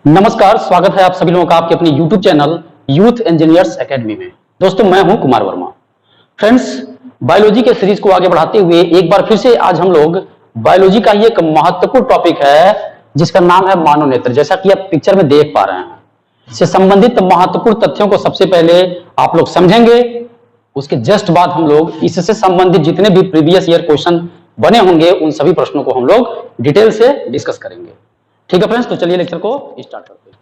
नमस्कार, स्वागत है आप सभी लोगों का आपके अपने YouTube channel youth engineers academy में। दोस्तों, मैं हूं कुमार वर्मा। फ्रेंड्स, बायोलॉजी के सीरीज को आगे बढ़ाते हुए एक बार फिर से आज हम लोग बायोलॉजी का ही एक महत्वपूर्ण टॉपिक है जिसका नाम है मानव नेत्र। जैसा कि आप पिक्चर में देख पा रहे हैं, इससे संबंधित महत्वपूर्ण तथ्यों को सबसे पहले आप लोग समझेंगे। उसके जस्ट बाद हम लोग इससे संबंधित जितने भी प्रीवियस ईयर क्वेश्चन बने होंगे उन सभी प्रश्नों को हम लोग डिटेल से डिस्कस करेंगे। ठीक है फ्रेंड्स, तो चलिए लेक्चर को स्टार्ट करते हैं।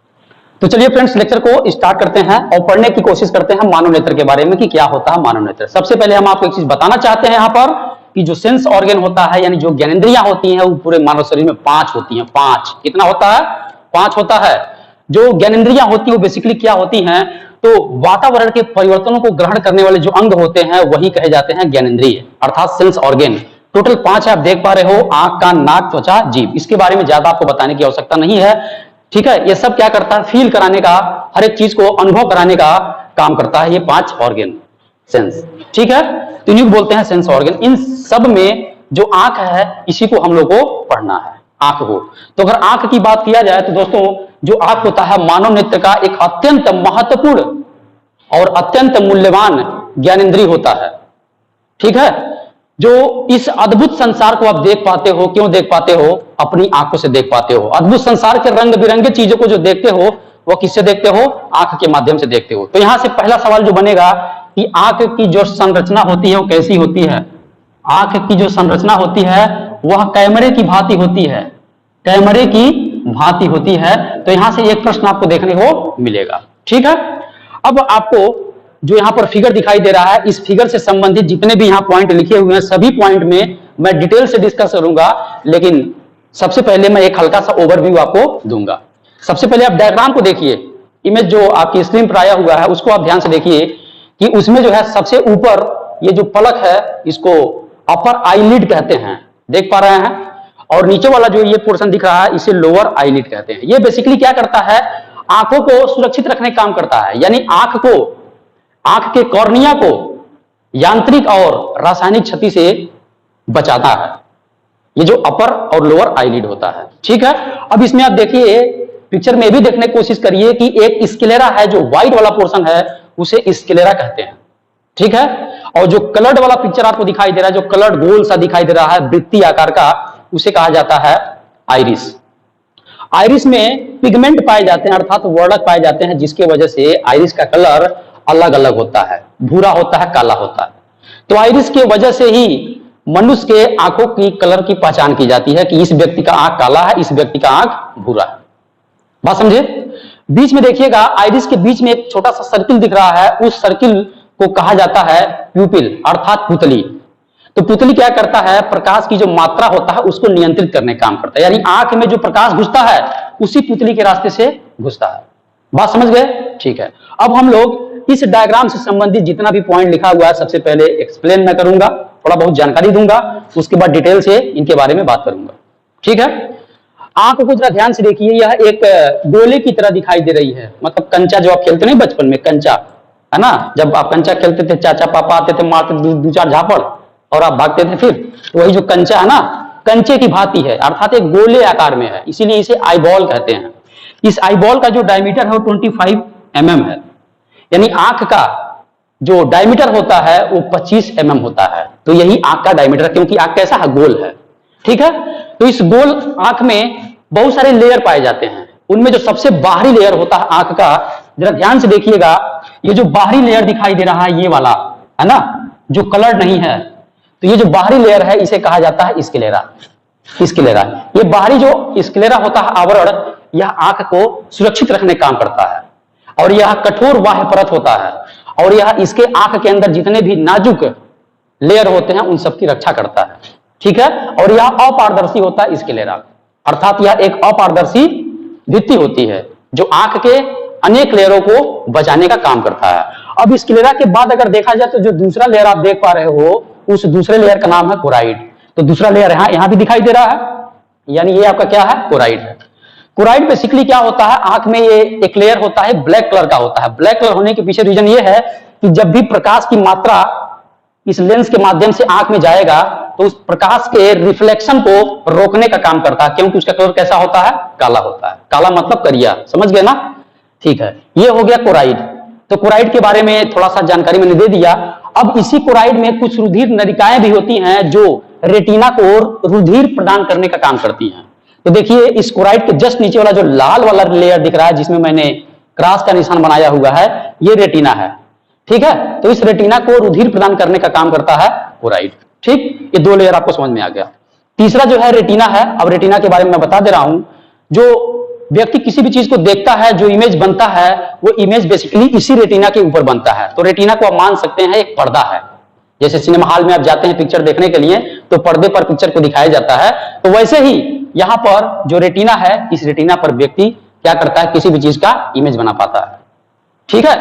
तो चलिए फ्रेंड्स, लेक्चर को स्टार्ट करते हैं और पढ़ने की कोशिश करते हैं मानव नेत्र के बारे में कि क्या होता है मानव नेत्र। सबसे पहले हम आपको एक चीज बताना चाहते हैं यहाँ पर कि जो सेंस ऑर्गन होता है, यानी जो ज्ञानेंद्रियां होती हैं, वो पूरे मानव शरीर में 5 होती हैं। 5 कितना होता है? 5 होता है। जो ज्ञानेंद्रियां होती है वो बेसिकली क्या होती हैं? तो वातावरण के परिवर्तनों को ग्रहण करने वाले जो अंग होते हैं वही कहे जाते हैं ज्ञानेंद्रिय, अर्थात सेंस ऑर्गन। टोटल 5 आप देख पा रहे हो, आंख, कान, नाक, त्वचा, जीभ। इसके बारे में ज्यादा आपको बताने की आवश्यकता नहीं है। ठीक है, ये सब क्या करता है? फील कराने का, हर एक चीज को अनुभव कराने का काम करता है ये 5 ऑर्गन सेंस। ठीक है, तो इन्हीं को बोलते हैं सेंस ऑर्गन। इन सब में जो आंख है इसी को हम लोग को पढ़ना है, आंख को। तो अगर आंख की बात किया जाए तो दोस्तों, जो आंख होता है मानव नेत्र का एक अत्यंत महत्वपूर्ण और अत्यंत मूल्यवान ज्ञानेंद्रिय होता है। ठीक है, जो इस अद्भुत संसार को आप देख पाते हो। क्यों देख पाते हो? अपनी आंखों से देख पाते हो। अद्भुत संसार के रंग बिरंगे चीजों को जो देखते हो वो किससे देखते हो? आंख के माध्यम से देखते हो। तो यहां से पहला सवाल जो बनेगा कि आंख की जो संरचना होती है वो कैसी होती है? आंख की जो संरचना होती है वह कैमरे की भांति होती है, कैमरे की भांति होती है। तो यहां से एक प्रश्न आपको देखने को मिलेगा। ठीक है, अब आपको जो यहां पर फिगर दिखाई दे रहा है, इस फिगर से संबंधित जितने भी यहां पॉइंट लिखे हुए हैं सभी पॉइंट में मैं डिटेल से डिस्कस करूंगा, लेकिन सबसे पहले मैं एक हल्का सा ओवरव्यू आपको दूंगा। सबसे पहले आप डायग्राम को देखिए, इमेज जो आपकी स्क्रीन पर आया हुआ है उसको आप ध्यान से देखिए कि उसमें जो है सबसे ऊपर ये जो पलक है इसको अपर आईलिड कहते हैं, देख पा रहे हैं। और नीचे वाला जो ये पोर्शन दिख रहा है इसे लोअर आईलिड कहते हैं। ये बेसिकली क्या करता है? आंखों को सुरक्षित रखने का काम करता है, यानी आंख के कॉर्निया को यांत्रिक और रासायनिक क्षति से बचाता है। ये जो अपर और लोअर आईलिड होता है। ठीक है, अब इसमें आप देखिए, पिक्चर में भी देखने की कोशिश करिए कि एक स्क्लेरा है, जो व्हाइट वाला पोर्शन है उसे स्क्लेरा कहते हैं। ठीक है, और जो कलर्ड वाला पिक्चर आपको दिखाई दे रहा है, जो कलर्ड गोल सा दिखाई दे रहा है वृत्तीय आकार का, उसे कहा जाता है आइरिस। आइरिस में पिगमेंट पाए जाते हैं, अर्थात वर्णक पाए जाते हैं, जिसके वजह से आइरिस का कलर अलग अलग होता है, भूरा होता है, काला होता है। तो आइरिस के वजह से ही मनुष्य के आंखों की कलर की पहचान की जाती है कि इस व्यक्ति का आंख काला है, इस व्यक्ति का आंख भूरा है। बात समझे? बीच में देखिएगा, आइरिस के बीच में एक छोटा सा सर्किल दिख रहा है, उस सर्किल को कहा जाता है प्यूपिल, अर्थात पुतली। तो पुतली क्या करता है? प्रकाश की जो मात्रा होता है उसको नियंत्रित करने का काम करता है, यानी आंख में जो प्रकाश घुसता है उसी पुतली के रास्ते से घुसता है। बात समझ गए? ठीक है, अब हम लोग इस डायग्राम से संबंधित जितना भी पॉइंट लिखा हुआ है सबसे पहले एक्सप्लेन मैं करूंगा, थोड़ा बहुत जानकारी दूंगा, उसके बाद डिटेल से इनके बारे में बात करूंगा। ठीक है, आंख को जरा ध्यान से देखिए, यह एक गोले की तरह दिखाई दे रही है। मतलब कंचा जो आप खेलते नहीं बचपन में, कंचा है ना, जब आप कंचा खेलते थे, चाचा पापा आते थे, मारते दो चार झापड़ और आप भागते थे फिर, तो वही जो कंचा है ना, कंचे की भांति है, अर्थात एक गोले आकार में है, इसीलिए इसे आईबॉल कहते हैं। इस आईबॉल का जो डायमीटर है वो 25 mm है, यानी आंख का जो डायमीटर होता है वो 25 mm होता है। तो यही आंख का डायमीटर, क्योंकि आंख कैसा है? गोल है। ठीक है, तो इस गोल आंख में बहुत सारे लेयर पाए जाते हैं। उनमें जो सबसे बाहरी लेयर होता है आंख का, जरा ध्यान से देखिएगा, ये जो बाहरी लेयर दिखाई दे रहा है ये वाला है ना, जो कलर नहीं है, तो ये जो बाहरी लेयर है इसे कहा जाता है स्क्लेरा। स्क्लेरा, ये बाहरी जो स्क्लेरा होता है आवरण, यह आंख को सुरक्षित रखने का काम करता है। और यह कठोर बाह्य परत होता है, और यह इसके आंख के अंदर जितने भी नाजुक लेयर होते हैं उन सबकी रक्षा करता है। ठीक है, और यह अपारदर्शी होता है स्क्लेरा, अर्थात यह एक अपारदर्शी भित्ति होती है जो आंख के अनेक लेयरों को बचाने का काम करता है। अब स्क्लेरा के बाद अगर देखा जाए तो जो दूसरा लेयर आप देख पा रहे हो, उस दूसरे लेयर का नाम है कोराइड। तो दूसरा लेयर यहां भी दिखाई दे रहा है, यानी ये आपका क्या है? कोराइड है। कोराइड बेसिकली क्या होता है? आंख में ये एक लेयर होता है, ब्लैक कलर का होता है। ब्लैक कलर होने के पीछे रीजन ये है कि जब भी प्रकाश की मात्रा इस लेंस के माध्यम से आंख में जाएगा तो उस प्रकाश के रिफ्लेक्शन को रोकने का काम करता है, क्योंकि उसका कलर कैसा होता है? काला होता है। काला मतलब करिया, समझ गए ना? ठीक है, ये हो गया कोराइड। तो कोराइड के बारे में थोड़ा सा जानकारी मैंने दे दिया। अब इसी कोराइड में कुछ रुधिर नलिकाएं भी होती हैं जो रेटिना को रुधिर प्रदान करने का काम करती हैं। तो देखिए, इस कोराइड के जस्ट नीचे वाला जो लाल वाला लेयर दिख रहा है, जिसमें मैंने क्रॉस का निशान बनाया हुआ है, ये रेटिना है। ठीक है, तो इस रेटिना को रुधिर प्रदान करने का काम करता है कोराइड। ठीक, ये दो लेयर आपको समझ में आ गया। तीसरा जो है रेटिना है। अब रेटिना के बारे में मैं बता दे रहा हूं। जो व्यक्ति किसी भी चीज को देखता है, जो इमेज बनता है, वो इमेज बेसिकली इसी रेटिना के ऊपर बनता है। तो रेटिना को आप मान सकते हैं एक पर्दा है। जैसे सिनेमा हॉल में आप जाते हैं पिक्चर देखने के लिए, तो पर्दे पर पिक्चर को दिखाया जाता है, तो वैसे ही यहां पर जो रेटिना है, इस रेटिना पर व्यक्ति क्या करता है? किसी भी चीज का इमेज बना पाता है। ठीक है,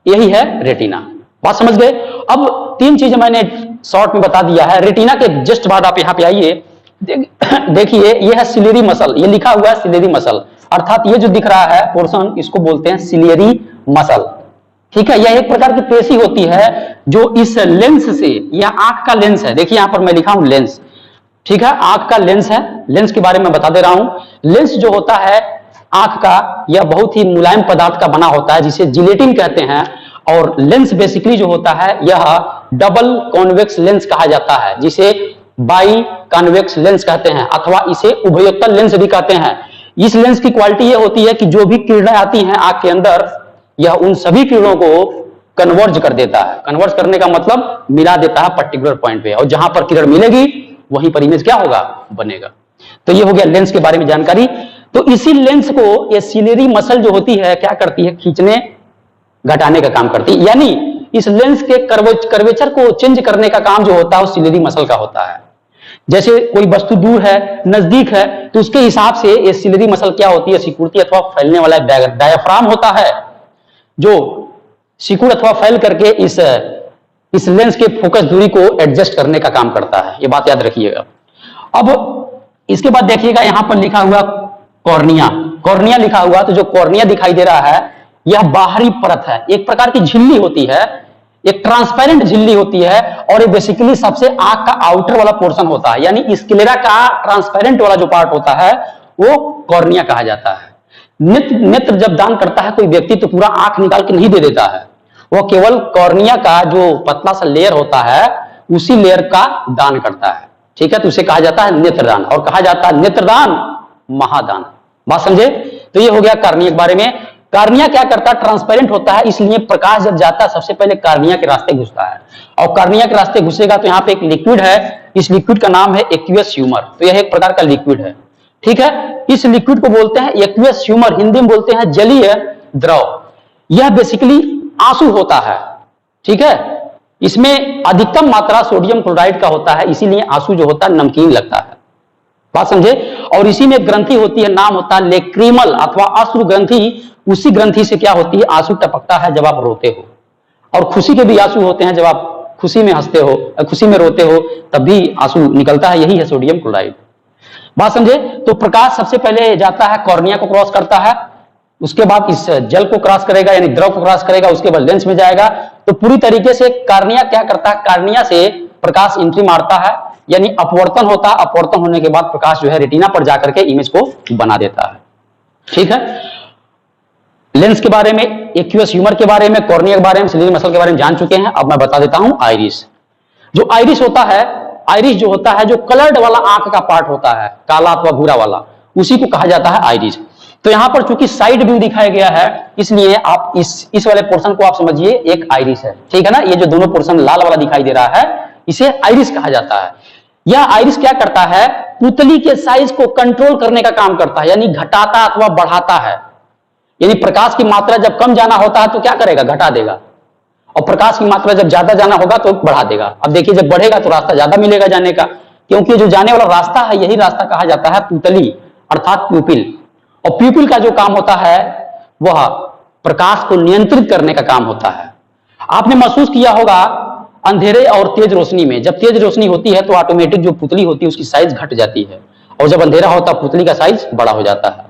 यही है रेटिना। बात समझ गए? अब तीन चीजें मैंने शॉर्ट में बता दिया है। रेटिना के जस्ट बाद आप यहां पे आइए, देखिए ये है सिलियरी मसल। ये लिखा हुआ है सिलियरी मसल, अर्थात ये जो दिख रहा है पोर्शन, इसको बोलते हैं सिलियरी मसल। ठीक है, यह एक प्रकार की पेशी होती है जो इस लेंस से, यह आंख का लेंस है। देखिए यहां पर मैं लिखा हूं लेंस। ठीक है, आंख का लेंस है। लेंस के बारे में बता दे रहा हूं। लेंस जो होता है आंख का, यह बहुत ही मुलायम पदार्थ का बना होता है, जिसे जिलेटिन कहते हैं। और लेंस बेसिकली जो होता है, यह डबल कॉन्वेक्स लेंस कहा जाता है, जिसे बाई कॉन्वेक्स लेंस कहते हैं, अथवा इसे उभयोत्तल लेंस भी कहते हैं। इस लेंस की क्वालिटी यह होती है कि जो भी किरणें आती हैं आंख के अंदर, यह उन सभी किरणों को कन्वर्ज कर देता है। कन्वर्ज करने का मतलब मिला देता है पर्टिकुलर पॉइंट पे, और जहां पर किरण मिलेगी वहीं पर इमेज क्या होगा? बनेगा। तो ये हो गया लेंस के बारे में जानकारी। तो इसी लेंस को ये सिलियरी मसल जो होती है क्या करती है? खींचने घटाने का काम करती है। यानी इस लेंस के कर्वेचर को चेंज करने का काम जो होता है वो सिलियरी मसल का होता है। जैसे कोई वस्तु दूर है, नजदीक है, तो उसके हिसाब से ये सिलियरी मसल क्या होती है? सिकुड़ती अथवा फैलने वाला डायाफ्राम होता है, जो सिकुड़ अथवा फैल करके इस लेंस के फोकस दूरी को एडजस्ट करने का काम करता है। ये बात याद रखिएगा। अब इसके बाद देखिएगा यहां पर लिखा हुआ कॉर्निया। कॉर्निया लिखा हुआ, तो जो कॉर्निया दिखाई दे रहा है, यह बाहरी परत है, एक प्रकार की झिल्ली होती है, एक ट्रांसपेरेंट झिल्ली होती है। और ये बेसिकली सबसे आंख का आउटर वाला पोर्शन होता है, यानी स्क्लेरा का ट्रांसपेरेंट वाला जो पार्ट होता है वो कॉर्निया कहा जाता है। नेत्र जब दान करता है कोई व्यक्ति, तो पूरा आंख निकाल के नहीं दे देता है, वो केवल कॉर्निया का जो पतला सा लेयर होता है उसी लेयर का दान करता है। ठीक है, तो उसे कहा जाता है नेत्रदान, और कहा जाता है नेत्रदान महादान। बात समझे? तो ये हो गया कॉर्निया के बारे में। कार्निया क्या करता है? ट्रांसपेरेंट होता है, इसलिए प्रकाश जब जाता है सबसे पहले कार्निया के रास्ते घुसता है, और कार्निया के रास्ते घुसेगा तो यहाँ पे एक लिक्विड है, इस लिक्विड का नाम है एक्वियस ह्यूमर। तो यह एक प्रकार का लिक्विड है। ठीक है, इस लिक्विड को बोलते हैं एक्वियस ह्यूमर, हिंदी में बोलते हैं जलीय द्रव। यह बेसिकली आंसू होता है। ठीक है, इसमें अधिकतम मात्रा सोडियम क्लोराइड का होता है, इसीलिए आंसू जो होता है नमकीन लगता है। बात समझे? और इसी में एक ग्रंथि होती है, नाम होता है लेक्रीमल अथवा अश्रु ग्रंथि। उसी ग्रंथि से क्या होती है? आंसू टपकता है जब आप रोते हो, और खुशी के भी आंसू होते हैं, जब आप खुशी में हंसते हो, खुशी में रोते हो, तब भी आंसू निकलता है, यही है सोडियम क्लोराइड। बात समझे? तो प्रकाश सबसे पहले जाता है कॉर्निया को क्रॉस करता है, उसके बाद इस जल को क्रॉस करेगा, यानी द्रव को क्रॉस करेगा, उसके बाद लेंस में जाएगा। तो पूरी तरीके से कार्निया क्या करता है? कार्निया से प्रकाश एंट्री मारता है, यानी अपवर्तन होता है। अपवर्तन होने के बाद प्रकाश जो है रेटिना पर जाकर के इमेज को बना देता है। ठीक है, लेंस के बारे में, एक्वियस ह्यूमर के बारे में, कॉर्निया के बारे में, सिलियरी मसल के बारे में जान चुके हैं। अब मैं बता देता हूं आइरिस। जो आइरिस होता है, आइरिस जो होता है, जो कलर्ड वाला आंख का पार्ट होता है, काला अथवा भूरा वाला, उसी को कहा जाता है आइरिस। तो यहां पर चूंकि साइड व्यू दिखाया गया है, इसलिए आप इस वाले पोर्शन को आप समझिए एक आइरिस है। ठीक है ना, ये जो दोनों पोर्शन लाल वाला दिखाई दे रहा है, इसे आइरिस कहा जाता है। यह आइरिस क्या करता है? पुतली के साइज को कंट्रोल करने का काम करता है, यानी घटाता अथवा बढ़ाता है। यानी प्रकाश की मात्रा जब कम जाना होता है तो क्या करेगा? घटा देगा, और प्रकाश की मात्रा जब ज्यादा जाना होगा तो बढ़ा देगा। अब देखिए, जब बढ़ेगा तो रास्ता ज्यादा मिलेगा जाने का, क्योंकि जो जाने वाला रास्ता है यही रास्ता कहा जाता है पुतली, अर्थात प्यूपिल। और प्यूपिल का जो काम होता है वह प्रकाश को नियंत्रित करने का काम होता है। आपने महसूस किया होगा अंधेरे और तेज रोशनी में, जब तेज रोशनी होती है तो ऑटोमेटिक जो पुतली होती है उसकी साइज घट जाती है, और जब अंधेरा होता है पुतली का साइज बड़ा हो जाता है।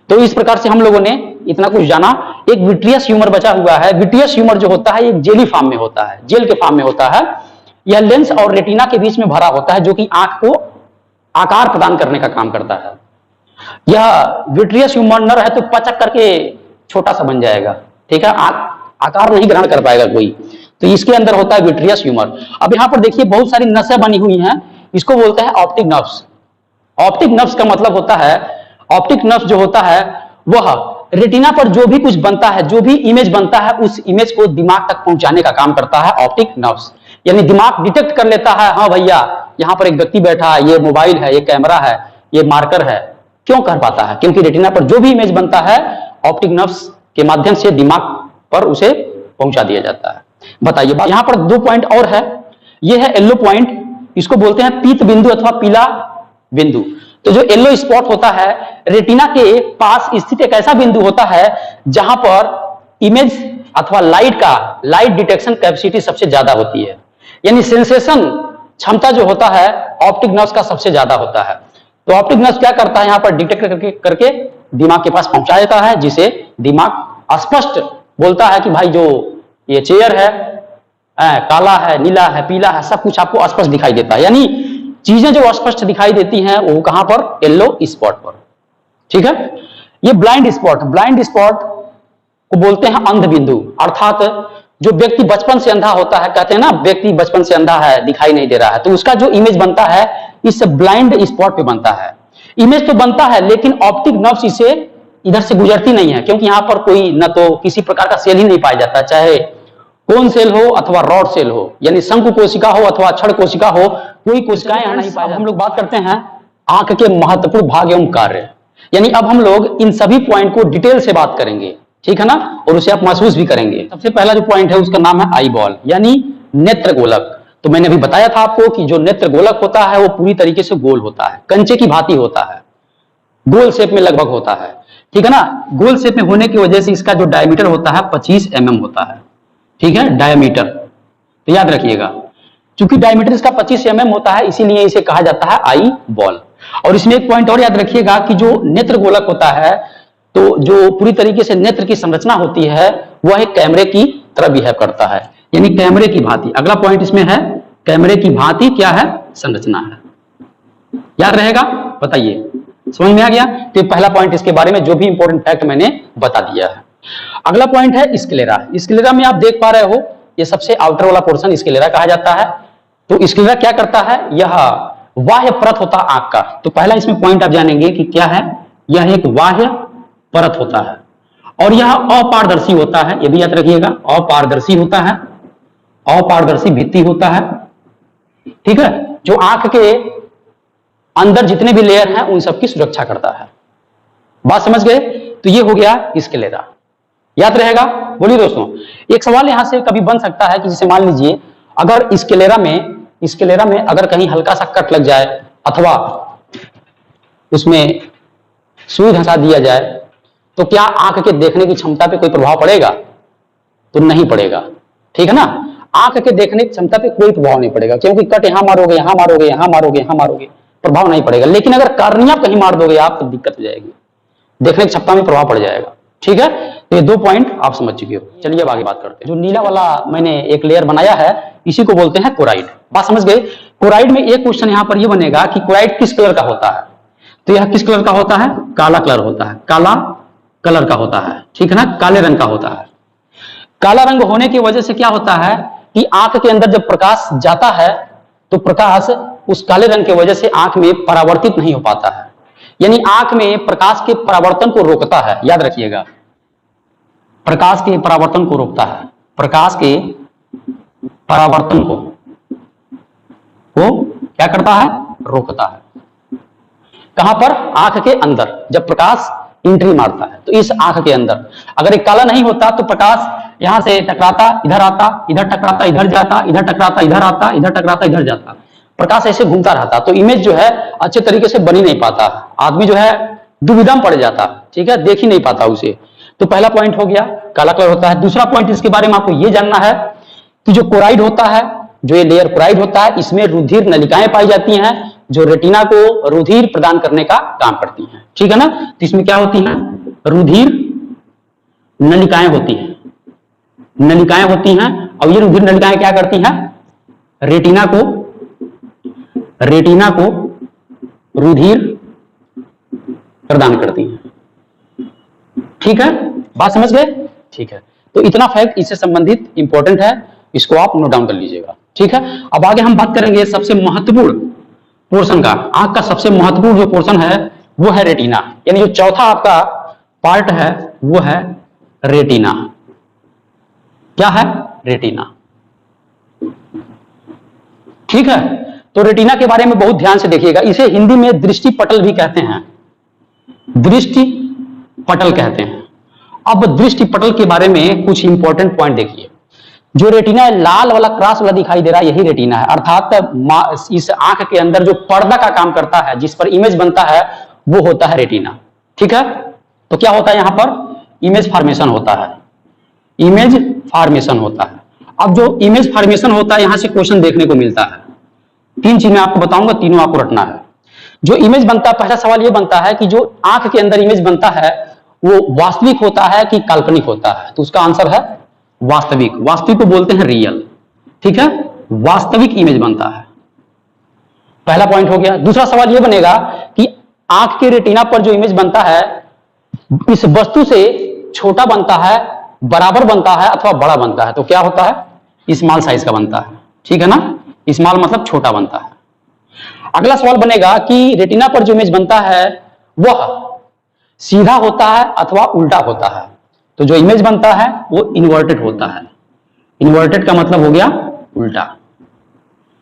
तो इस प्रकार से हम लोगों ने इतना कुछ जाना। एक विट्रियस ह्यूमर बचा हुआ है। विट्रियस ह्यूमर जो होता है एक जेली फॉर्म में होता है, जेल के फॉर्म में होता है। यह लेंस और रेटिना के बीच में भरा होता है, जो कि आंख को आकार प्रदान करने का काम करता है। यह विट्रियस ह्यूमर न रहे तो पचक करके छोटा सा बन जाएगा, ठीक है, आकार नहीं ग्रहण कर पाएगा कोई। तो इसके अंदर होता है विट्रियस ह्यूमर। अब यहां पर देखिए बहुत सारी नसें बनी हुई हैं, इसको बोलते हैं ऑप्टिक नर्व्स। ऑप्टिक नर्व्स का मतलब होता है, ऑप्टिक नर्व जो होता है वह रेटिना पर जो भी कुछ बनता है, जो भी इमेज बनता है, उस इमेज को दिमाग तक पहुंचाने का काम करता है ऑप्टिक नर्व्स। यानी दिमाग डिटेक्ट कर लेता है, हाँ भैया यहां पर एक व्यक्ति बैठा है, ये मोबाइल है, ये कैमरा है, ये मार्कर है। क्यों कर पाता है? क्योंकि रेटिना पर जो भी इमेज बनता है ऑप्टिक नर्व्स के माध्यम से दिमाग पर उसे पहुंचा दिया जाता है। बताइए, यहां पर 2 पॉइंट और है। यह है येलो पॉइंट, इसको बोलते हैं पीत बिंदु अथवा पीला बिंदु। तो जो येलो स्पॉट होता है, रेटिना के पास स्थित एक ऐसा बिंदु होता है जहां पर इमेज अथवा लाइट डिटेक्शन कैपेसिटी सबसे ज्यादा होती है। यानी सेंसेशन क्षमता जो होता है ऑप्टिक नर्व्स का सबसे ज्यादा होता है। तो ऑप्टिक नर्व क्या करता है, यहां पर डिटेक्ट करके दिमाग के पास पहुंचा देता है, जिसे दिमाग स्पष्ट बोलता है कि भाई जो ये चेयर है, काला है, नीला है, पीला है, सब कुछ आपको स्पष्ट दिखाई देता है। यानी चीजें जो स्पष्ट दिखाई देती हैं वो कहां पर? येलो स्पॉट पर, ठीक है। ये ब्लाइंड स्पॉट को बोलते हैं अंध बिंदु। अर्थात जो व्यक्ति बचपन से अंधा होता है, कहते हैं ना व्यक्ति बचपन से अंधा है, दिखाई नहीं दे रहा है, तो उसका जो इमेज बनता है इस ब्लाइंड स्पॉट पे बनता है। इमेज तो बनता है लेकिन ऑप्टिक नर्व्स इसे इधर से गुजरती नहीं है, क्योंकि यहां पर कोई न तो किसी प्रकार का सेल ही नहीं पाया जाता, चाहे कोन सेल हो अथवा रॉड सेल हो, यानी शंकु कोशिका हो अथवा क्षण कोशिका हो, कोई कोशिकाएं यहां नहीं पाई जाती। हम लोग बात करते हैं आंख के महत्वपूर्ण भाग एवं कार्य। यानी अब हम लोग इन सभी पॉइंट को डिटेल से बात करेंगे, ठीक है ना, और उसे आप महसूस भी करेंगे। सबसे पहला जो पॉइंट है उसका नाम है आई बॉल, यानी नेत्र गोलक। तो मैंने अभी बताया था आपको कि जो नेत्र गोलक होता है वो पूरी तरीके से गोल होता है, कंचे की भांति होता है, गोल शेप में लगभग होता है, ठीक है ना। गोल शेप में होने की वजह से इसका जो डायमीटर होता है 25 mm होता है, ठीक है, डायमीटर। तो याद रखिएगा, चूंकि डायमीटर इसका 25 mm होता है इसीलिए इसे कहा जाता है आई बॉल। और इसमें एक पॉइंट और याद रखिएगा कि जो नेत्र गोलक होता है, तो जो पूरी तरीके से नेत्र की संरचना होती है वह एक कैमरे की तरह बिहेव करता है, यानी कैमरे की भांति। अगला पॉइंट इसमें है कैमरे की भांति क्या है? संरचना है। याद रहेगा? बताइए, समझ में आ गया? तो पहला पॉइंट इसके बारे में जो भी इंपॉर्टेंट फैक्ट मैंने बता दिया है। अगला पॉइंट है स्क्लेरा। स्क्लेरा में आप देख पा रहे हो, ये सबसे आउटर वाला पोर्शन स्क्लेरा कहा जाता है। तो स्क्लेरा क्या करता है? यह बाह्य परत होता आंख का। तो पहला इसमें पॉइंट आप जानेंगे कि क्या है, यह एक बाह्य परत होता है और यह अपारदर्शी होता है। ये भी याद रखिएगा, अपारदर्शी होता है, अपारदर्शी भित्ति होता है, ठीक है, जो आंख के अंदर जितने भी लेयर हैं उन सबकी सुरक्षा करता है। बात समझ गए? तो ये हो गया स्क्लेरा, याद रहेगा। बोलिए दोस्तों, एक सवाल यहां से कभी बन सकता है कि जैसे मान लीजिए अगर स्क्लेरा में अगर कहीं हल्का सा कट लग जाए अथवा उसमें सुई धंसा दिया जाए तो क्या आंख के देखने की क्षमता पे कोई प्रभाव पड़ेगा? तो नहीं पड़ेगा, ठीक है ना। आंख के देखने की क्षमता पे कोई प्रभाव नहीं पड़ेगा, क्योंकि कट यहां मारोगे, यहां मारोगे, यहां मारोगे, यहां मारोगे, प्रभाव नहीं पड़ेगा। लेकिन अगर कार्निया कहीं मार दोगे आप तो दिक्कत हो जाएगी, देखने की क्षमता में प्रभाव पड़ जाएगा, ठीक है। तो ये 2 पॉइंट आप समझ चुके हो। चलिए अब आगे बात करते हैं। जो नीला वाला मैंने एक लेयर बनाया है इसी को बोलते हैं कोराइड। बात समझ गए? कोराइड में एक क्वेश्चन यहां पर ये बनेगा कि कोराइड किस कलर का होता है? तो यह किस कलर का होता है? काला कलर होता है, काला कलर का होता है, ठीक है ना, काले रंग का होता है। काला रंग होने की वजह से क्या होता है कि आंख के अंदर जब प्रकाश जाता है तो प्रकाश उस काले रंग की वजह से आंख में परावर्तित नहीं हो पाता है, यानी आंख में प्रकाश के परावर्तन को रोकता है। याद रखिएगा, प्रकाश के परावर्तन को रोकता है, प्रकाश के परावर्तन को क्या करता है? रोकता है। कहां पर? आंख के अंदर जब प्रकाश एंट्री मारता है तो इस आंख के अंदर अगर एक काला नहीं होता तो प्रकाश यहां से टकराता, इधर आता, इधर टकराता, इधर जाता, इधर टकराता, इधर आता, इधर टकराता, इधर जाता, प्रकाश ऐसे घूमता रहता, तो इमेज जो है अच्छे तरीके से बन ही नहीं पाता, आदमी जो है दुविधा में पड़ जाता, ठीक है, देख ही नहीं पाता उसे। तो पहला पॉइंट हो गया, काला कलर होता है। दूसरा पॉइंट इसके बारे में आपको यह जानना है कि जो कोराइड होता है, जो ये लेयर कोराइड होता है, इसमें रुधिर नलिकाएं पाई जाती हैं जो रेटिना को रुधिर प्रदान करने का काम करती हैं, ठीक है ना। तो इसमें क्या होती हैं? रुधिर नलिकाएं होती हैं, नलिकाएं होती हैं, और ये रुधिर नलिकाएं क्या करती हैं? रेटिना को रुधिर प्रदान करती है। ठीक है, बात समझ गए? ठीक है, तो इतना फैक्ट इससे संबंधित इंपॉर्टेंट है, इसको आप नोट डाउन कर लीजिएगा। ठीक है, अब आगे हम बात करेंगे सबसे महत्वपूर्ण पोर्शन का। आंख का सबसे महत्वपूर्ण जो पोर्शन है वो है रेटिना, यानी जो चौथा आपका पार्ट है वो है रेटिना। क्या है? रेटिना। ठीक है, तो रेटिना के बारे में बहुत ध्यान से देखिएगा। इसे हिंदी में दृष्टि पटल भी कहते हैं, दृष्टि पटल कहते हैं। अब दृष्टि पटल के बारे में कुछ इंपॉर्टेंट पॉइंट देखिए। जो रेटिना है, लाल वाला क्रॉस वाला दिखाई दे रहा है, यही रेटिना है। अर्थात इस आंख के अंदर जो पर्दा का काम करता है, जिस पर इमेज बनता है, वो होता है रेटिना। ठीक है, तो क्या होता है यहां पर? इमेज फॉर्मेशन होता है, इमेज फॉर्मेशन होता है। अब जो इमेज फॉर्मेशन होता है, यहां से क्वेश्चन देखने को मिलता है। 3 चीज मैं आपको बताऊंगा, तीनों आपको रटना है। जो इमेज बनता है, पहला सवाल यह बनता है कि जो आंख के अंदर इमेज बनता है वो वास्तविक होता है कि काल्पनिक होता है? तो उसका आंसर है वास्तविक। वास्तविक को बोलते हैं रियल। ठीक है, वास्तविक इमेज बनता है, पहला पॉइंट हो गया। दूसरा सवाल यह बनेगा कि आंख के रेटिना पर जो इमेज बनता है इस वस्तु से छोटा बनता है, बराबर बनता है अथवा बड़ा बनता है? तो क्या होता है? स्मॉल साइज का बनता है। ठीक है ना, स्मॉल मतलब छोटा बनता है। अगला सवाल बनेगा कि रेटिना पर जो इमेज बनता है वह सीधा होता है अथवा उल्टा होता है? तो जो इमेज बनता है वो इन्वर्टेड होता है। इन्वर्टेड का मतलब हो गया उल्टा।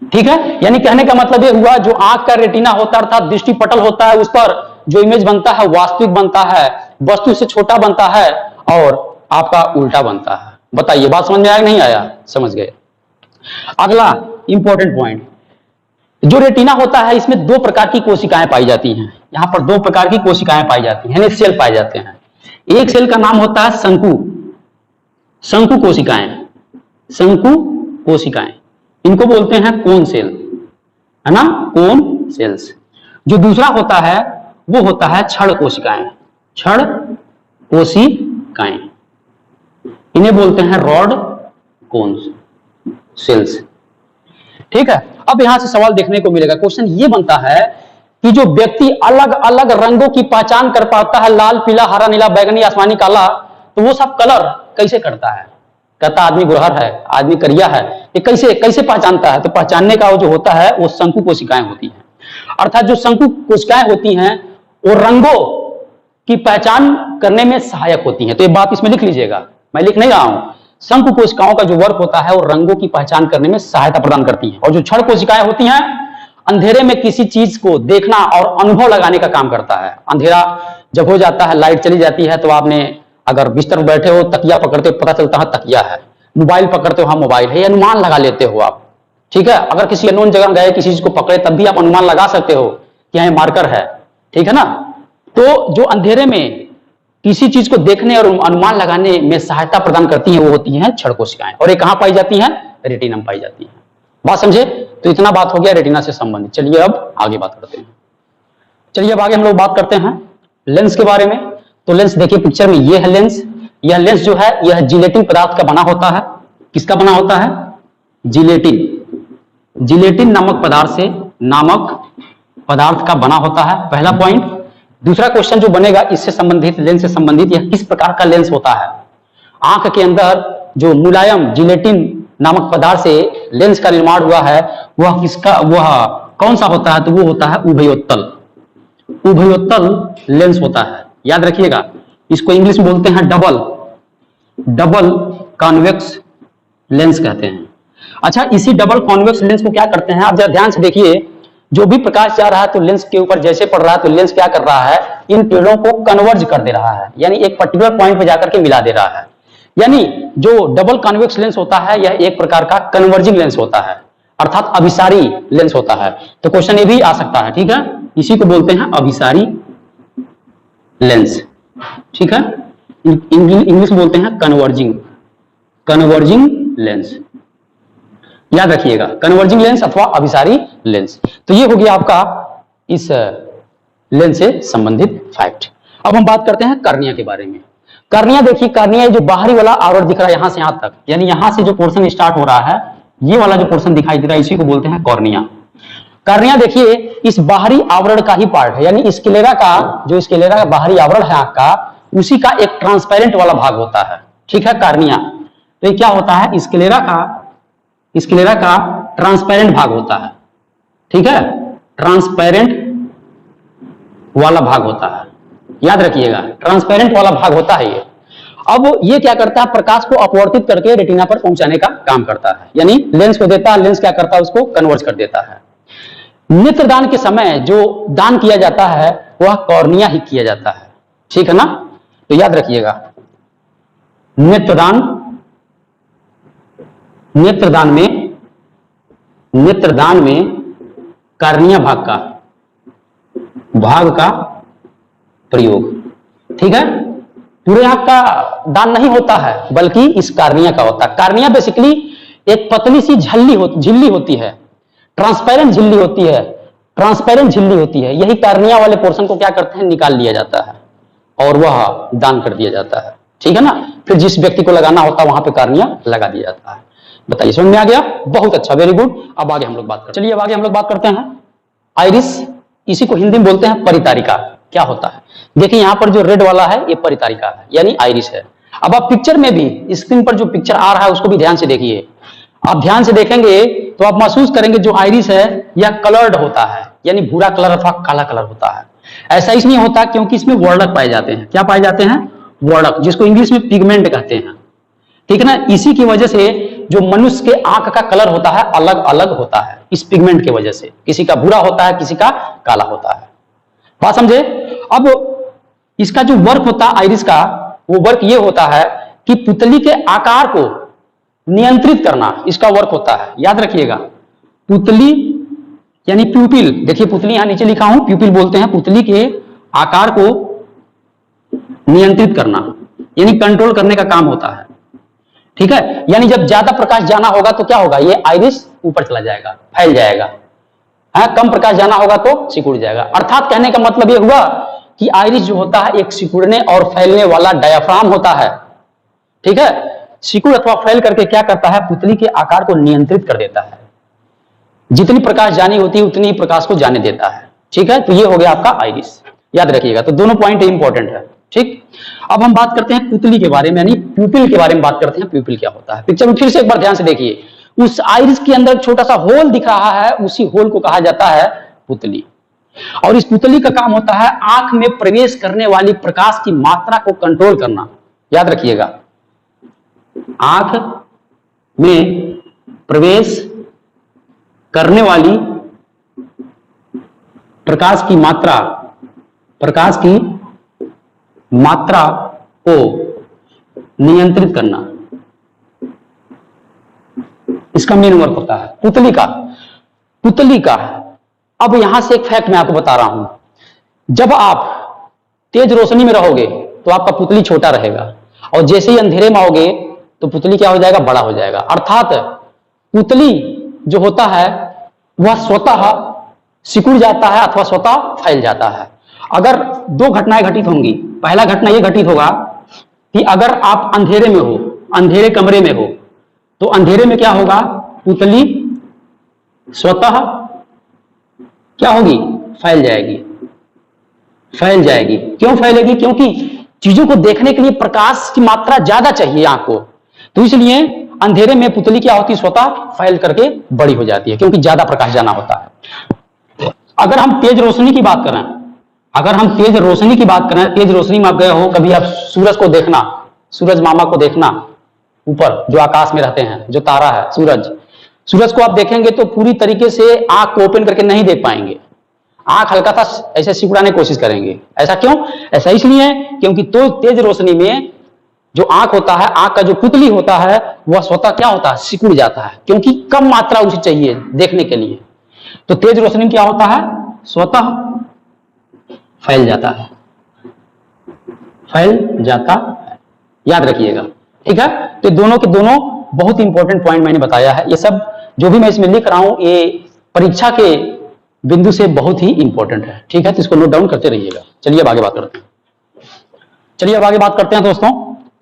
ठीक है, यानी कहने का मतलब ये हुआ, जो आंख का रेटिना होता है अर्थात दृष्टि पटल होता है, उस पर जो इमेज बनता है वास्तविक बनता है, वस्तु से छोटा बनता है और आपका उल्टा बनता है। बताइए, बात समझ में आया नहीं आया? समझ गए। अगला इंपॉर्टेंट पॉइंट, जो रेटिना होता है इसमें 2 प्रकार की कोशिकाएं पाई जाती हैं। यहां पर 2 प्रकार की कोशिकाएं पाई जाती हैं, यानी सेल पाए जाते हैं। एक सेल का नाम होता है शंकु कोशिकाएं, शंकु कोशिकाएं, इनको बोलते हैं कोन सेल, है ना, कोन सेल्स। जो दूसरा होता है वो होता है छड़ कोशिकाएं, छड़ कोशिकाएं, इन्हें बोलते हैं रॉड कोन सेल्स। ठीक है, अब यहां से सवाल देखने को मिलेगा। क्वेश्चन ये बनता है कि जो व्यक्ति अलग अलग रंगों की पहचान कर पाता है, लाल, पीला, हरा, नीला, बैगनी, आसमानी, काला, तो वो सब कलर कैसे करता है? कहता आदमी गुरहर है, आदमी करिया है, ये कैसे कैसे पहचानता है? तो पहचानने का जो होता है वो शंकु कोशिकाएं होती हैं। अर्थात जो शंकु कोशिकाएं होती हैं वो रंगों की पहचान करने में सहायक होती हैं। तो ये बात इसमें लिख लीजिएगा, मैं लिख नहीं रहा हूं। शंकु कोशिकाओं का जो वर्क होता है वो रंगों की पहचान करने में सहायता प्रदान करती है। और जो छड़ कोशिकाएं होती हैं अंधेरे में किसी चीज को देखना और अनुभव लगाने का काम करता है। अंधेरा जब हो जाता है, लाइट चली जाती है, तो आपने अगर बिस्तर पर बैठे हो, तकिया पकड़ते हो, पता चलता है तकिया है। मोबाइल पकड़ते हो, हाँ मोबाइल है, अनुमान लगा लेते हो आप। ठीक है, अगर किसी अननोन जगह गए, किसी चीज को पकड़े, तब भी आप अनुमान लगा सकते हो कि यह मार्कर है। ठीक है ना, तो जो अंधेरे में किसी चीज को देखने और अनुमान लगाने में सहायता प्रदान करती हैं वो होती हैं छड़ कोशिकाएं। और ये कहां पाई जाती हैं? रेटिना में पाई जाती हैं। बात समझे? तो इतना बात हो गया रेटिना से संबंधित। चलिए अब आगे बात करते हैं। चलिए अब आगे हम लोग बात करते हैं लेंस के बारे में। तो लेंस देखिए पिक्चर में, ये है लेंस। यह लेंस जो है यह जिलेटिन पदार्थ का बना होता है। किसका बना होता है? जिलेटिन। जिलेटिन नामक पदार्थ का बना होता है, पहला पॉइंट। दूसरा क्वेश्चन जो बनेगा इससे संबंधित, लेंस से संबंधित, यह किस प्रकार का लेंस होता है? आंख के अंदर जो मुलायम जिलेटिन नामक पदार्थ से लेंस का निर्माण हुआ है वह कौन सा होता है? तो वो होता है उभयोत्तल लेंस होता है। याद रखिएगा, इसको इंग्लिश में बोलते हैं डबल कॉन्वेक्स लेंस कहते हैं। अच्छा, इसी डबल कॉन्वेक्स लेंस को क्या करते हैं आप जरा ध्यान से देखिए। जो भी प्रकाश जा रहा है तो लेंस के ऊपर जैसे पड़ रहा है, तो लेंस क्या कर रहा है? इन किरणों को कन्वर्ज कर दे रहा है, यानी एक पर्टिकुलर पॉइंट पे जाकर के मिला दे रहा है। यानी जो डबल कॉन्वेक्स लेंस होता है यह एक प्रकार का कन्वर्जिंग लेंस होता है, अर्थात अभिसारी लेंस होता है। तो क्वेश्चन ये भी आ सकता है। ठीक है, इसी को बोलते हैं अभिसारी लेंस। ठीक है, इंग्लिश में बोलते हैं कन्वर्जिंग लेंस। याद रखिएगा, कन्वर्जिंग लेंस अथवा अभिसारी लेंस। तो ये हो गया आपका इस लेंस से संबंधित फैक्ट। अब हम बात करते हैं कार्निया के बारे में। कार्निया देखिए, कार्निया जो बाहरी वाला आवरण दिख रहा है यहां से यहां तक, यानी यहां से जो पोर्शन स्टार्ट हो रहा है ये वाला जो पोर्शन दिखाई दे रहा है इसी को बोलते हैं कॉर्निया। कॉर्निया देखिए इस बाहरी आवरण का ही पार्ट है, यानी स्क्लेरा का जो स्क्लेरा का बाहरी आवरण है आंख का, उसी का एक ट्रांसपेरेंट वाला भाग होता है, ठीक है, कॉर्निया। तो ये क्या होता है, स्क्लेरा का ट्रांसपेरेंट भाग होता है, ठीक है, ट्रांसपेरेंट वाला भाग होता है, याद रखिएगा, ट्रांसपेरेंट वाला भाग होता है ये। अब ये क्या करता है, प्रकाश को अपवर्तित करके रेटिना पर पहुंचाने का काम करता है, यानी लेंस को देता है, लेंस क्या करता है, उसको कन्वर्ट कर देता है। नेत्रदान के समय जो दान किया जाता है वह कॉर्निया ही किया जाता है, ठीक है ना। तो याद रखिएगा, नेत्रदान में कॉर्निया भाग का प्रयोग, ठीक है। पूरे आंख का दान नहीं होता है बल्कि इस कॉर्निया का होता है। कॉर्निया बेसिकली एक पतली सी झिल्ली होती है, ट्रांसपेरेंट झिल्ली होती है, यही कॉर्निया वाले पोर्शन को क्या करते हैं, निकाल लिया जाता है और वह दान कर दिया जाता है, ठीक है ना। फिर जिस व्यक्ति को लगाना होता है वहां पे कॉर्निया लगा दिया जाता है। बताइए समझ में आ गया, बहुत अच्छा, वेरी गुड। अब आगे हम लोग बात करते हैं, चलिए अब आगे हम लोग बात करते हैं आइरिस, इसी को हिंदी में बोलते हैं परितारिका। क्या होता है, देखिए यहां पर जो रेड वाला है ये परितारिका है, यानी आइरिस है। अब आप पिक्चर में भी, स्क्रीन पर जो पिक्चर आ रहा है उसको भी ध्यान से देखिए। आप ध्यान से देखेंगे तो आप महसूस करेंगे जो आइरिस है यह कलर्ड होता है, यानी भूरा कलर अथवा काला कलर होता है। ऐसा इसलिए होता है क्योंकि इसमें वर्णक पाए जाते हैं। क्या पाए जाते हैं, वर्णक, जिसको इंग्लिश में पिगमेंट कहते हैं, ठीक है ना। इसी की वजह से जो मनुष्य के आंख का कलर होता है अलग अलग होता है, इस पिगमेंट की वजह से, किसी का भूरा होता है, किसी का काला होता है। बात समझे। अब इसका जो वर्क होता है आइरिस का, वो वर्क ये होता है कि पुतली के आकार को नियंत्रित करना इसका वर्क होता है। याद रखिएगा, पुतली यानी प्यूपिल, देखिए पुतली यहां नीचे लिखा हूं, प्यूपिल बोलते हैं, पुतली के आकार को नियंत्रित करना यानी कंट्रोल करने का काम होता है, ठीक है। यानी जब ज्यादा प्रकाश जाना होगा तो क्या होगा, ये आइरिस ऊपर चला जाएगा, फैल जाएगा। कम प्रकाश जाना होगा तो सिकुड़ जाएगा। अर्थात कहने का मतलब यह हुआ कि आइरिस जो होता है एक सिकुड़ने और फैलने वाला डायाफ्राम होता है, ठीक है। सिकुड़ अथवा फैल करके क्या करता है, पुतली के आकार को नियंत्रित कर देता है। जितनी प्रकाश जानी होती है उतनी ही प्रकाश को जाने देता है, ठीक है। तो ये हो गया आपका आइरिस, याद रखिएगा। तो दोनों पॉइंट इंपॉर्टेंट है, ठीक। अब हम बात करते हैं पुतली के बारे में, यानी प्यूपिल के बारे में बात करते हैं। प्यूपिल क्या होता है, पिक्चर में फिर से एक बार ध्यान से देखिए। उस आइरिस के अंदर छोटा सा होल दिख रहा है, उसी होल को कहा जाता है पुतली। और इस पुतली का काम होता है आंख में प्रवेश करने वाली प्रकाश की मात्रा को कंट्रोल करना। याद रखिएगा, आंख में प्रवेश करने वाली प्रकाश की मात्रा को नियंत्रित करना, इसका मेन वर्क होता है पुतली का। अब यहां से एक फैक्ट मैं आपको बता रहा हूं, जब आप तेज रोशनी में रहोगे तो आपका पुतली छोटा रहेगा, और जैसे ही अंधेरे में आओगे तो पुतली क्या हो जाएगा, बड़ा हो जाएगा। अर्थात पुतली जो होता है वह स्वतः सिकुड़ जाता है अथवा स्वतः फैल जाता है। अगर दो घटनाएं घटित होंगी, पहला घटना यह घटित होगा कि अगर आप अंधेरे में हो, अंधेरे कमरे में हो, तो अंधेरे में क्या होगा, पुतली स्वतः क्या होगी, फैल जाएगी। क्यों फैलेगी, क्योंकि चीजों को देखने के लिए प्रकाश की मात्रा ज्यादा चाहिए आंख को, तो इसलिए अंधेरे में पुतली क्या होती है, स्वतः फैल करके बड़ी हो जाती है, क्योंकि ज्यादा प्रकाश जाना होता है। अगर हम तेज रोशनी की बात करें, तेज रोशनी में आप गए हो कभी, आप सूरज को देखना, सूरज मामा को देखना, ऊपर जो आकाश में रहते हैं, जो तारा है सूरज को आप देखेंगे तो पूरी तरीके से आंख को ओपन करके नहीं देख पाएंगे, आंख हल्का सा ऐसे सिकुड़ाने की कोशिश करेंगे। ऐसा क्यों, ऐसा इसलिए क्योंकि तो तेज रोशनी में जो आंख होता है, आंख का जो पुतली होता है वह स्वतः क्या होता है, सिकुड़ जाता है, क्योंकि कम मात्रा उसे चाहिए देखने के लिए। तो तेज रोशनी में क्या होता है, स्वतः फैल जाता है, याद रखिएगा, ठीक है। तो दोनों के दोनों बहुत इंपॉर्टेंट पॉइंट मैंने बताया है। ये सब जो भी मैं इसमें लिख रहा हूं ये परीक्षा के बिंदु से बहुत ही इंपॉर्टेंट है, ठीक है। तो इसको नोट डाउन करते रहिएगा। चलिए अब आगे बात करते हैं दोस्तों,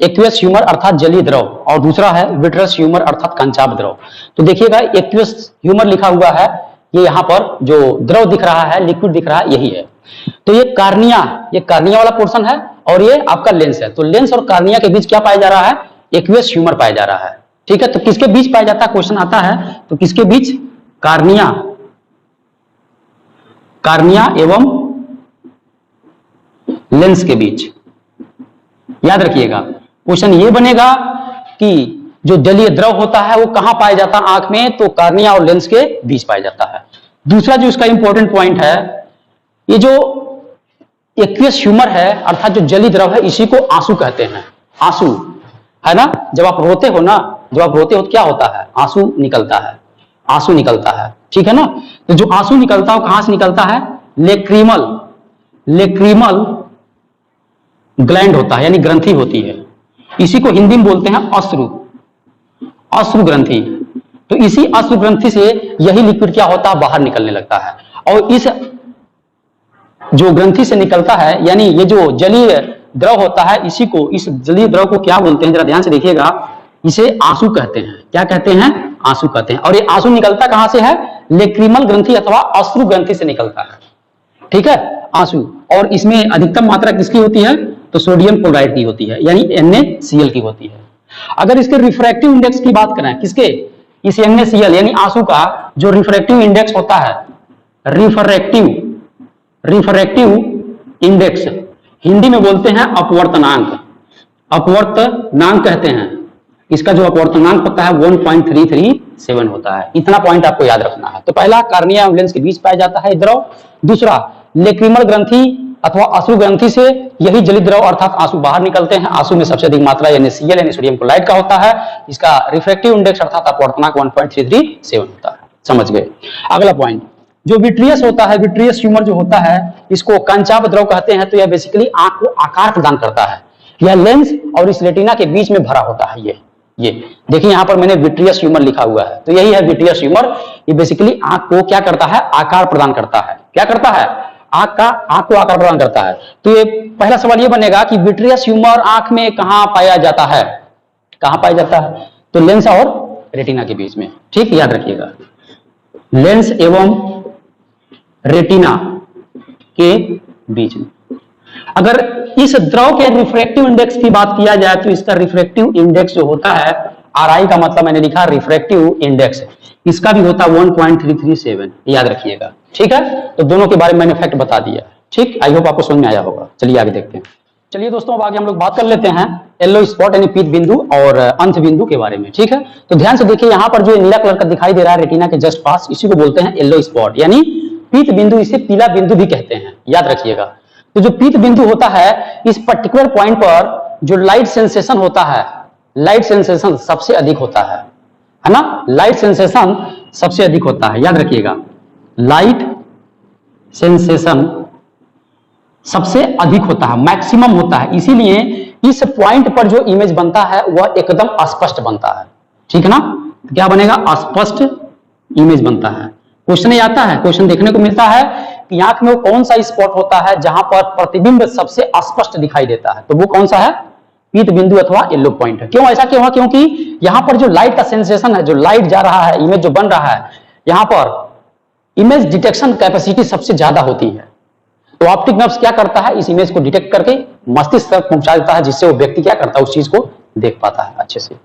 एक्वियस ह्यूमर अर्थात जलीय द्रव, और दूसरा है विट्रस ह्यूमर अर्थात कंचाप द्रव। तो देखिएगा एक्वियस ह्यूमर लिखा हुआ है, ये यहाँ पर जो द्रव दिख रहा है, लिक्विड दिख रहा है, यही है। तो ये कार्निया वाला पोर्शन है और ये आपका लेंस है। तो लेंस और कार्निया के बीच क्या पाया जा रहा है? एक्वियस ह्यूमर पाया जा रहा है। ठीक है, तो किसके बीच पाया जाता है, क्वेश्चन आता है, तो किसके बीच? कार्निया एवं लेंस के बीच। याद रखिएगा, क्वेश्चन ये बनेगा कि जो जलीय द्रव होता है वो कहां पाया जाता है आंख में? तो कार्निया और लेंस के बीच पाया जाता है। दूसरा जो इसका इंपॉर्टेंट पॉइंट है, ये जो एक्वियस ह्यूमर है अर्थात जो जलीय द्रव है, इसी को आंसू कहते हैं। आंसू है ना, जब आप रोते हो ना, तो क्या होता है? आंसू निकलता है, आंसू निकलता है। ठीक है ना, तो जो आंसू निकलता है कहां से निकलता है? लेक्रीमल ग्लैंड होता है, यानी ग्रंथि होती है। इसी को हिंदी में बोलते हैं अश्रु ग्रंथि। तो इसी अश्रु ग्रंथि से यही लिक्विड क्या होता है? बाहर निकलने लगता है। और इस जो ग्रंथि से निकलता है, यानी ये जो जलीय द्रव होता है, इसी को, इस जलीय द्रव को क्या बोलते हैं? जरा ध्यान से देखिएगा, इसे आंसू कहते हैं। क्या कहते हैं? आंसू कहते हैं। और ये आंसू निकलता कहां से है? लेक्रीमल ग्रंथि अथवा अश्रु ग्रंथि से निकलता है। ठीक है, आंसू। और इसमें अधिकतम मात्रा किसकी होती है? तो सोडियम क्लोराइड की होती है, यानी NaCl की होती है। अगर इसके रिफ्रैक्टिव इंडेक्स की बात करें, किसके? इस NaCl यानी आंसू का जो रिफ्रैक्टिव इंडेक्स होता है, रिफ्रैक्टिव इंडेक्स हिंदी में बोलते हैं अपवर्तनांक कहते हैं। इसका जो अपवर्तनांक होता है 1.337 होता है। इतना पॉइंट आपको याद रखना है। तो पहला, कार्निया और लेंस के बीच पाया जाता है द्रव। दूसरा, लेक्रीमल ग्रंथि अथवा अश्रु ग्रंथि से यही जलीय द्रव अर्थात आंसू बाहर निकलते हैं। आंसू में सबसे अधिक मात्रा NaCl यानी सोडियम क्लोराइड का होता है। इसका रिफ्रैक्टिव इंडेक्स अर्थात अपवर्तनांक 1.337 होता है। समझ गए? अगला पॉइंट, जो विट्रियस होता है, विट्रियस ह्यूमर जो होता है, इसको कंचाप द्रव कहते हैं। तो यह बेसिकली आंख को आकार प्रदान करता है। यह लेंस और इस रेटिना के बीच में भरा होता है। ये देखिए, यहां पर मैंने विट्रियस ह्यूमर लिखा हुआ है, तो यही है विट्रियस ह्यूमर। ये बेसिकली आंख को क्या करता है? आकार प्रदान करता है। क्या करता है? आंख को आकार प्रदान करता है। तो ये पहला सवाल ये बनेगा कि विट्रियस ह्यूमर आंख में कहां पाया जाता है? कहां पाया जाता है? तो लेंस और रेटिना के बीच में। ठीक, याद रखिएगा, लेंस एवं रेटिना के बीच में। अगर इस द्रव के रिफ्रैक्टिव इंडेक्स की बात किया जाए तो इसका रिफ्रैक्टिव इंडेक्स जो होता है, RI का मतलब मैंने लिखा रिफ्रैक्टिव इंडेक्स, इसका भी होता है 1.337। याद रखिएगा। ठीक है, तो दोनों के बारे में मैंने फैक्ट बता दिया। ठीक, आई होप आपको समझ में आया होगा। चलिए आगे देखते हैं। चलिए दोस्तों, अब आगे हम लोग बात कर लेते हैं येलो स्पॉट यानी पीत बिंदु और अंत बिंदु के बारे में। ठीक है, तो ध्यान से देखिए, यहाँ पर जो नीला कलर का दिखाई दे रहा है रेटिना के जस्ट पास, इसी को बोलते हैं येलो स्पॉट यानी पीत बिंदु। इसे पीला बिंदु भी कहते हैं। याद रखिएगा। तो जो पीत बिंदु होता है, इस पर्टिकुलर पॉइंट पर जो लाइट सेंसेशन होता है, लाइट सेंसेशन सबसे अधिक होता है ना? लाइट सेंसेशन सबसे अधिक होता है। याद रखिएगा, लाइट सेंसेशन सबसे अधिक होता है, मैक्सिमम होता है। इसीलिए इस पॉइंट पर जो इमेज बनता है वह एकदम स्पष्ट बनता है। ठीक है ना? क्या बनेगा? स्पष्ट इमेज बनता है। क्वेश्चन ये आता है, क्वेश्चन देखने को मिलता है कि आंख में वो कौन सा स्पॉट होता है जहां पर प्रतिबिंब सबसे स्पष्ट दिखाई देता है? तो वो कौन सा है? पीत बिंदु अथवा येलो पॉइंट है। क्यों ऐसा क्यों है? क्योंकि यहां पर जो लाइट का सेंसेशन है, जो लाइट जा रहा है, इमेज जो बन रहा है, यहां पर इमेज डिटेक्शन कैपेसिटी सबसे ज्यादा होती है। तो ऑप्टिक नर्व्स क्या करता है? इस इमेज को डिटेक्ट करके मस्तिष्क तक पहुंचा देता है, जिससे वो व्यक्ति क्या करता है? उस चीज को देख पाता है अच्छे से।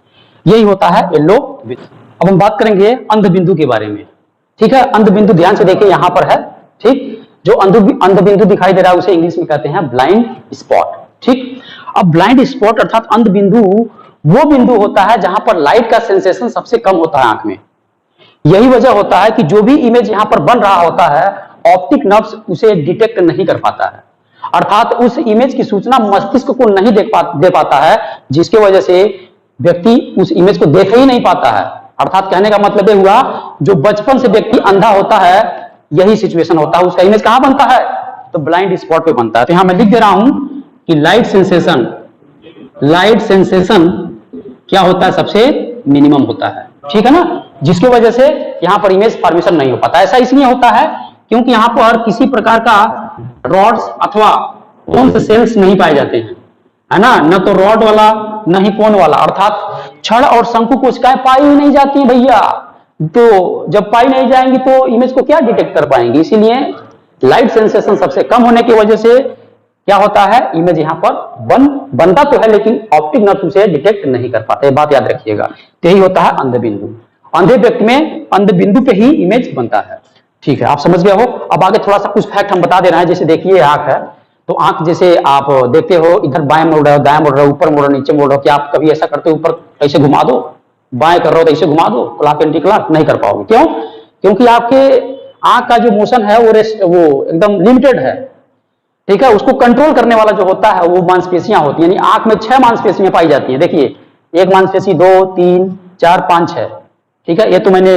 यही होता है येलो बिंदु। अब हम बात करेंगे अंध बिंदु के बारे में। ठीक है, अंध बिंदु ध्यान से देखिए, यहां पर है। ठीक, जो अंध बिंदु दिखाई दे रहा है उसे इंग्लिश में कहते हैं ब्लाइंड स्पॉट। ठीक, अब ब्लाइंड स्पॉट अर्थात अंध बिंदु वो बिंदु होता है जहां पर लाइट का सेंसेशन सबसे कम होता है आंख में। यही वजह होता है कि जो भी इमेज यहां पर बन रहा होता है, ऑप्टिक नर्व्स उसे डिटेक्ट नहीं कर पाता है, अर्थात उस इमेज की सूचना मस्तिष्क को नहीं दे पाता है, जिसके वजह से व्यक्ति उस इमेज को देख ही नहीं पाता है। अर्थात कहने का मतलब यह हुआ, जो बचपन से व्यक्ति अंधा होता है, यही सिचुएशन होता है, उसका इमेज कहां बनता है? तो ब्लाइंड स्पॉट पे बनता है। तो यहां मैं लिख दे रहा हूं कि लाइट सेंसेशन क्या होता है? सबसे मिनिमम होता है। ठीक है ना? जिसकी वजह से यहां पर इमेज फॉर्मेशन नहीं हो पाता। ऐसा इसलिए होता है क्योंकि यहां पर किसी प्रकार का रॉड्स अथवा कोन्स सेल्स नहीं पाए जाते हैं, है ना, न तो रॉड वाला न ही कोन वाला, अर्थात छड़ और शंकु कोशिकाएं पाई ही नहीं जाती भैया। तो जब पाई नहीं जाएंगी तो इमेज को क्या डिटेक्ट कर पाएंगी, इसीलिए लाइट सेंसेशन सबसे कम होने की वजह से क्या होता है, इमेज यहां पर बनता तो है लेकिन ऑप्टिक नर्व उसे डिटेक्ट नहीं कर पाते, बात याद रखिएगा। तो यही होता है अंध बिंदु। अंधे व्यक्ति में अंध बिंदु पे ही इमेज बनता है। ठीक है, आप समझ गए हो। अब आगे थोड़ा सा कुछ फैक्ट हम बता दे रहे हैं। जैसे देखिए आंख है, तो आंख जैसे आप देखते हो इधर बाएं मोड़ रहे हो, दाएं मोड़ रहे हो, ऊपर मोड़ रहे हो, नीचे मोड़ रहे हो, क्या आप कभी ऐसा करते हो ऊपर ऐसे घुमा दो, बाएं कर रहे हो तो ऐसे घुमा दो, क्लॉक एंटी क्लॉक नहीं कर पाओगे। क्यों? क्योंकि आपके आंख का जो मोशन है वो एकदम लिमिटेड है। ठीक है, उसको कंट्रोल करने वाला जो होता है वो मांसपेशियां होती है। यानी आंख में 6 मांसपेशियां पाई जाती है। देखिए, एक मांसपेशी, 2, 3, 4, 5, 6। ठीक है, ये तो मैंने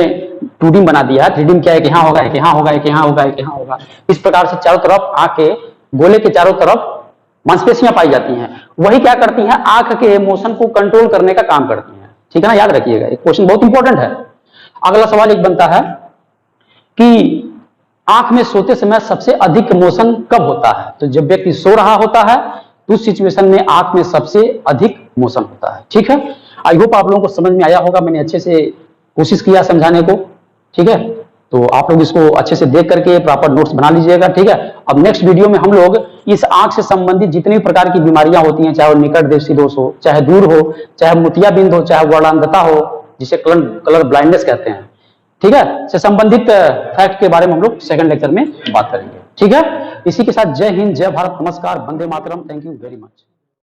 2D बना दिया है। 3D क्या है कि यहाँ होगा, एक यहाँ होगा, एक यहाँ होगा, एक यहाँ होगा। इस प्रकार से चारों तरफ आंख के गोले के चारों तरफ मांसपेशियां पाई जाती हैं। वही क्या करती हैं, आंख के मोशन को कंट्रोल करने का काम करती हैं। ठीक है ना, याद रखिएगा, एक क्वेश्चन बहुत इंपॉर्टेंट है। अगला सवाल एक बनता है कि आंख में सोते समय सबसे अधिक मोशन कब होता है? तो जब व्यक्ति सो रहा होता है तो उस सिचुएशन में आंख में सबसे अधिक मोशन होता है। ठीक है, आई होप आप लोगों को समझ में आया होगा। मैंने अच्छे से कोशिश किया समझाने को। ठीक है, तो आप लोग इसको अच्छे से देख करके प्रॉपर नोट्स बना लीजिएगा। ठीक है, अब नेक्स्ट वीडियो में हम लोग इस आंख से संबंधित जितनी भी प्रकार की बीमारियां होती हैं, चाहे वो निकट दृष्टि दोष हो, चाहे दूर हो, चाहे मोतियाबिंद हो, चाहे वर्णांधता हो, जिसे कलर ब्लाइंडनेस कहते हैं, ठीक है, से संबंधित फैक्ट के बारे में हम लोग सेकंड लेक्चर में बात करेंगे। ठीक है, इसी के साथ जय हिंद, जय भारत, नमस्कार, Vande Mataram, thank you very much.